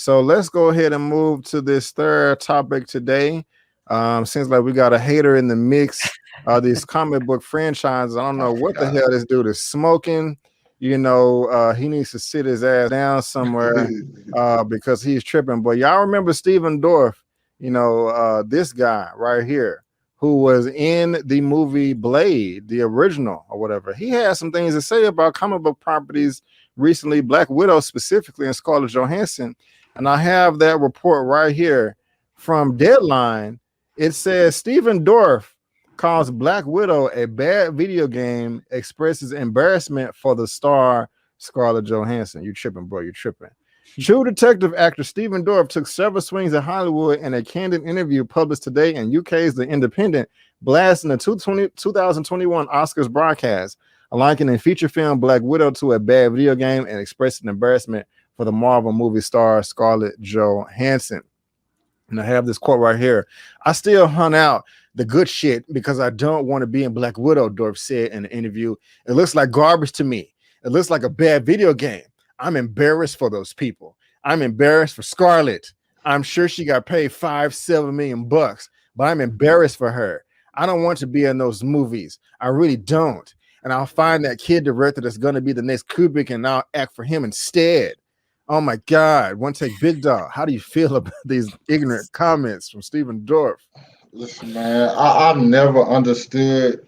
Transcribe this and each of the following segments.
So let's go ahead and move to this third topic today. Seems like we got a hater in the mix. These comic book franchises. I don't know what the hell this dude is smoking. He needs to sit his ass down somewhere because he's tripping. But y'all remember Stephen Dorff, this guy right here who was in the movie Blade, the original or whatever. He had some things to say about comic book properties recently, Black Widow specifically, and Scarlett Johansson. And I have that report right here from Deadline. It says Stephen Dorff calls Black Widow a bad video game, expresses embarrassment for the star Scarlett Johansson. You tripping, bro. You tripping. True Detective actor Stephen Dorff took several swings at Hollywood in a candid interview published today in UK's The Independent, blasting the 2021 Oscars broadcast, likening feature film Black Widow to a bad video game and expressing embarrassment for the Marvel movie star Scarlett Johansson. And I have this quote right here. I still hunt out the good shit because I don't want to be in Black Widow, Dorff said in the interview. It looks like garbage to me. It looks like a bad video game. I'm embarrassed for those people. I'm embarrassed for Scarlett. I'm sure she got paid $5-7 million bucks, but I'm embarrassed for her. I don't want to be in those movies. I really don't. And I'll find that kid director that's going to be the next Kubrick and I'll act for him instead. Oh my God. OneTakeBigDog. How do you feel about these ignorant comments from Stephen Dorff? Listen, man, I've never understood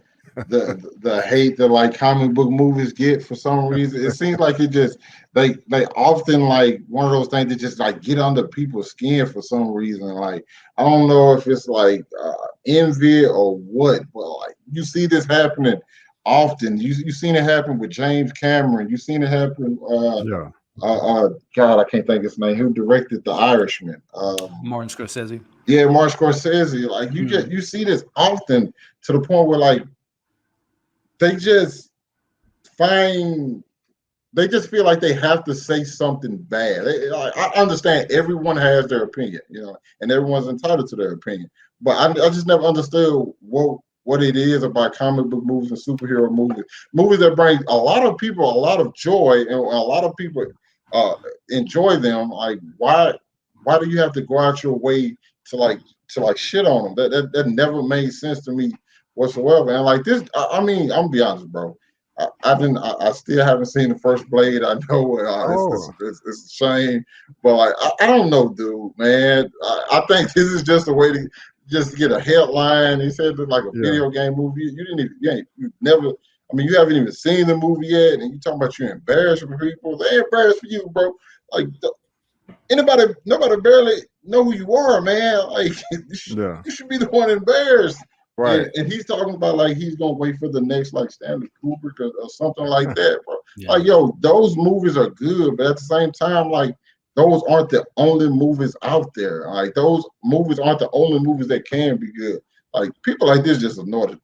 the hate that like comic book movies get for some reason. It seems like it just they often like one of those things that just like get under people's skin for some reason. Like I don't know if it's like envy or what, but like you see this happening often. You've seen it happen with James Cameron. You've seen it happen. God, I can't think of his name. Who directed The Irishman? Martin Scorsese. Yeah, Martin Scorsese. Like you see this often to the point where like they just feel like they have to say something bad. I understand everyone has their opinion, and everyone's entitled to their opinion. But I just never understood what it is about comic book movies and superhero movies that bring a lot of people a lot of joy, and a lot of people enjoy them. Like why do you have to go out your way to shit on them? That never made sense to me whatsoever. And like this, I'm gonna be honest, bro. I still haven't seen the first Blade. I know it's a shame, but like I don't know, dude, man. I think this is just a way to just get a headline. He said it's like a video game movie. You haven't even seen the movie yet, and you talking about you're embarrassed for people. They embarrassed for you, bro. Like nobody barely know who you are, man. Like you should be the one embarrassed. Right. And he's talking about like he's gonna wait for the next like Stanley Kubrick or something like that, bro. Yeah. Like, yo, those movies are good, but at the same time, like those aren't the only movies out there. Like those movies aren't the only movies that can be good. Like people like this just annoy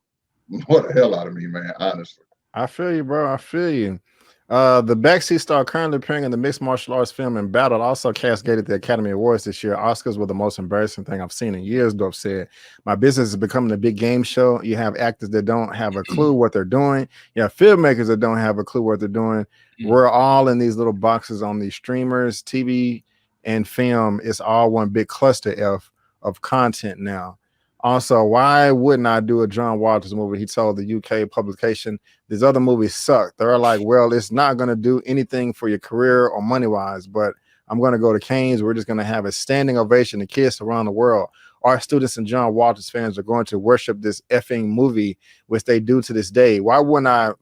the hell out of me, man. Honestly. I feel you, bro. I feel you. The backseat star currently appearing in the mixed martial arts film In Battle also cascaded the Academy Awards this year. Oscars were the most embarrassing thing I've seen in years, Dorff said. My business is becoming a big game show. You have actors that don't have a clue what they're doing. You have filmmakers that don't have a clue what they're doing. We're all in these little boxes on these streamers, TV and film. It's all one big cluster of content now. Also, why wouldn't I do a John Waters movie? He told the UK publication, these other movies suck. They're like, well, it's not going to do anything for your career or money-wise, but I'm going to go to Cannes. We're just going to have a standing ovation to kids around the world. Our students and John Waters fans are going to worship this effing movie, which they do to this day. Why wouldn't I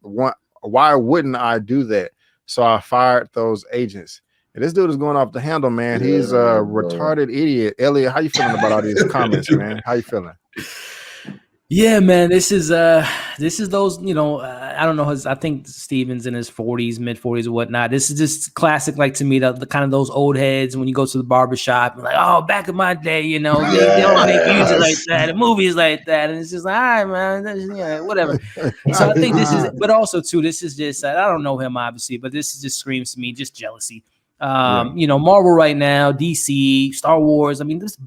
do that? So I fired those agents. And this dude is going off the handle, man. Yeah, he's a retarded idiot. Elliot, how you feeling about all these comments, man? How you feeling? Yeah, man, this is those, I don't know. I think Steven's in his 40s, mid 40s or whatnot. This is just classic, like to me, the kind of those old heads when you go to the barbershop and like, oh, back in my day, they don't make music like that and movies like that. And it's just like, all right, man, whatever. So I think this is, but also too, this is just, I don't know him obviously, but this just screams to me just jealousy. Marvel right now, DC, Star Wars. I mean, this,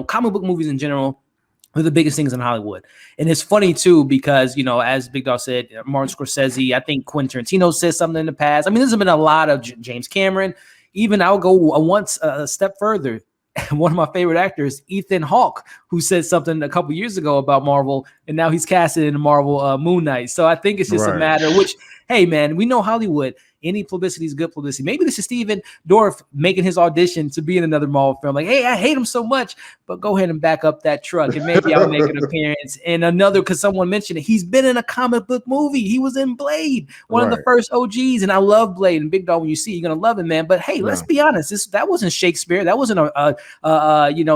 comic book movies in general are the biggest things in Hollywood. And it's funny too, because, as Big Dog said, Martin Scorsese, I think Quentin Tarantino said something in the past. I mean, there's been a lot of James Cameron. even I'll go a step further. One of my favorite actors, Ethan Hawke, who said something a couple years ago about Marvel, and now he's casted in the Marvel Moon Knight. So I think it's just a matter of which, hey, man, we know Hollywood. Any publicity is good publicity. Maybe this is Steven Dorff making his audition to be in another Marvel film. Like, hey, I hate him so much, but go ahead and back up that truck, and maybe I'll make an appearance in another, because someone mentioned it. He's been in a comic book movie. He was in Blade, one of the first OGs, and I love Blade. And Big Dog, when you see it, you're gonna love it, man. But hey, let's be honest. That wasn't Shakespeare. That wasn't a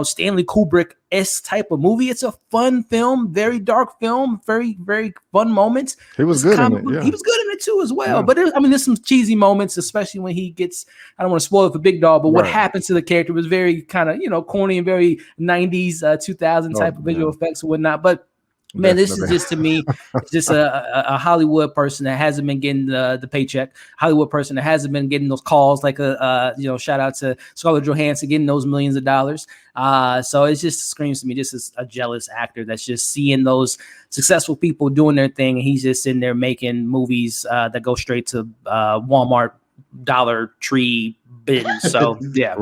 Stanley Kubrick-esque type of movie. It's a fun film, very dark film, very, very fun moments. He was good in it. Yeah. He was good in it too as well. Yeah. But there's some cheesy moments, especially when he gets, I don't want to spoil it for Big Dog, but what happens to the character was very kind of, corny and very 90s, 2000 type of visual effects and whatnot. But man, this is just, to me, just a Hollywood person that hasn't been getting the paycheck. Hollywood person that hasn't been getting those calls, like shout out to Scarlett Johansson getting those millions of dollars. So it just screams to me just as a jealous actor that's just seeing those successful people doing their thing, and he's just in there making movies that go straight to Walmart Dollar Tree bin. So yeah,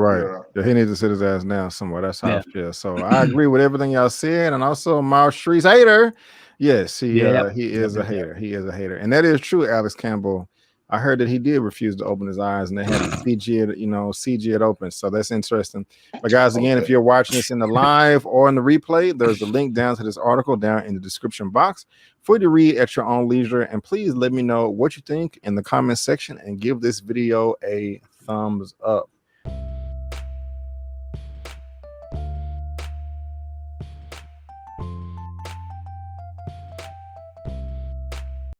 yeah, he needs to sit his ass down somewhere. That's how I feel. So I agree with everything y'all said, and also Miles Street's hater. Yes, he is a hater. He is a hater, and that is true. Alex Campbell, I heard that he did refuse to open his eyes, and they had to CG it open. So that's interesting. But guys, again, if you're watching this in the live or in the replay, there's a link down to this article down in the description box for you to read at your own leisure. And please let me know what you think in the comment section and give this video a thumbs up.